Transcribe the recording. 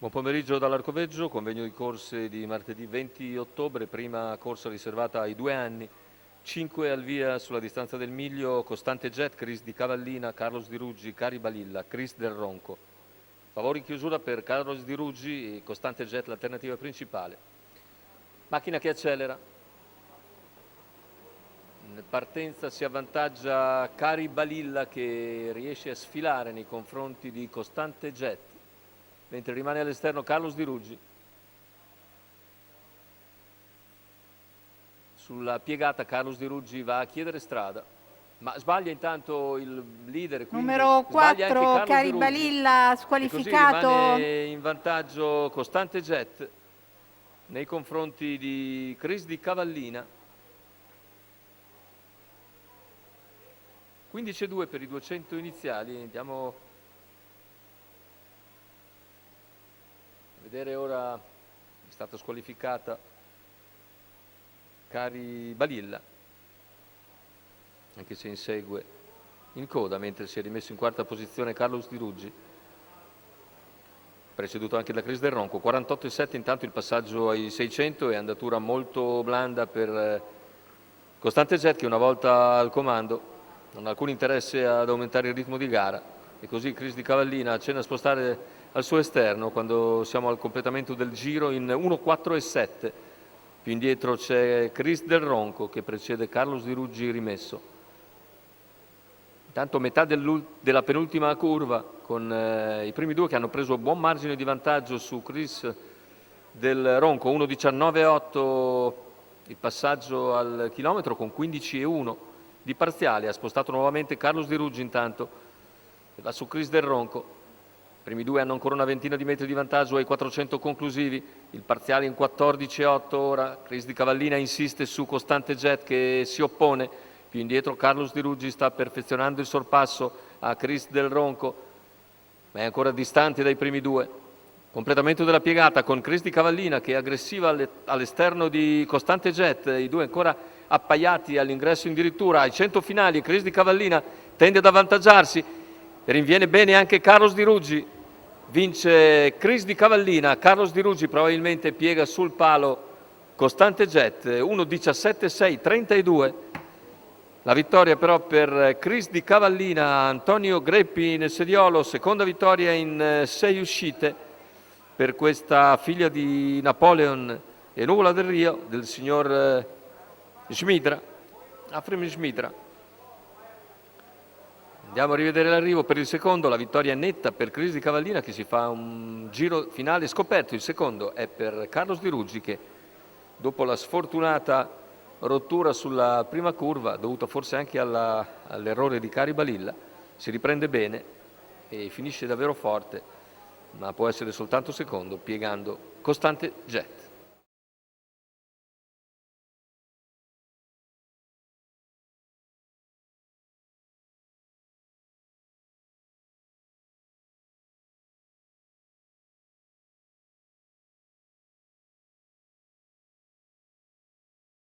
Buon pomeriggio dall'Arcoveggio, convegno di corse di martedì 20 ottobre, prima corsa riservata ai 2 anni, 5 al via sulla distanza del miglio, Costante Jet, Chris di Cavallina, Carlos Di Ruggi, Cari Balilla, Chris del Ronco. Favori in chiusura per Carlos Di Ruggi e Costante Jet l'alternativa principale. Macchina che accelera. In partenza si avvantaggia Cari Balilla che riesce a sfilare nei confronti di Costante Jet, mentre rimane all'esterno Carlos Di Ruggi. Sulla piegata Carlos Di Ruggi va a chiedere strada, ma sbaglia intanto il leader, numero 4 Cari Balilla squalificato. E così rimane in vantaggio Costante Jet nei confronti di Chris di Cavallina. 15,2 per i 200 iniziali. Andiamo a vedere ora, è stata squalificata Cari Balilla, anche se insegue in coda, mentre si è rimesso in quarta posizione Carlos Di Ruggi, preceduto anche da Chris del Ronco. 48,7 intanto il passaggio ai 600 e andatura molto blanda per Costante Jet, che una volta al comando non ha alcun interesse ad aumentare il ritmo di gara, e così Chris di Cavallina accenna a spostare al suo esterno quando siamo al completamento del giro in 1,4,7. Più indietro c'è Chris del Ronco che precede Carlos Di Ruggi rimesso. Intanto metà della penultima curva, con i primi due che hanno preso buon margine di vantaggio su Chris del Ronco, 1,19,8 il passaggio al chilometro con 15,1 di parziale. Ha spostato nuovamente Carlos Di Ruggi intanto e va su Chris del Ronco. I primi due hanno ancora una ventina di metri di vantaggio ai 400 conclusivi, il parziale in 14,8 ora. Chris di Cavallina insiste su Costante Jet che si oppone. Più indietro Carlos Di Ruggi sta perfezionando il sorpasso a Chris del Ronco, ma è ancora distante dai primi due. Completamento della piegata con Chris di Cavallina che è aggressiva all'esterno di Costante Jet, i due ancora appaiati all'ingresso addirittura ai 100 finali. Chris di Cavallina tende ad avvantaggiarsi, rinviene bene anche Carlos Di Ruggi, vince Chris di Cavallina. Carlos Di Ruggi probabilmente piega sul palo Costante Jet, 1,17,6,32. La vittoria però per Chris di Cavallina, Antonio Greppi nel sediolo, seconda vittoria in 6 uscite per questa figlia di Napoleon e Nuvola del Rio, del signor Schmidra, Afrim Schmidra. Andiamo a rivedere l'arrivo per il secondo, la vittoria netta per Chris di Cavallina che si fa un giro finale scoperto. Il secondo è per Carlos Di Ruggi che dopo la sfortunata rottura sulla prima curva, dovuta forse anche all'errore di Cari Balilla, si riprende bene e finisce davvero forte, ma può essere soltanto secondo piegando Costante Jet.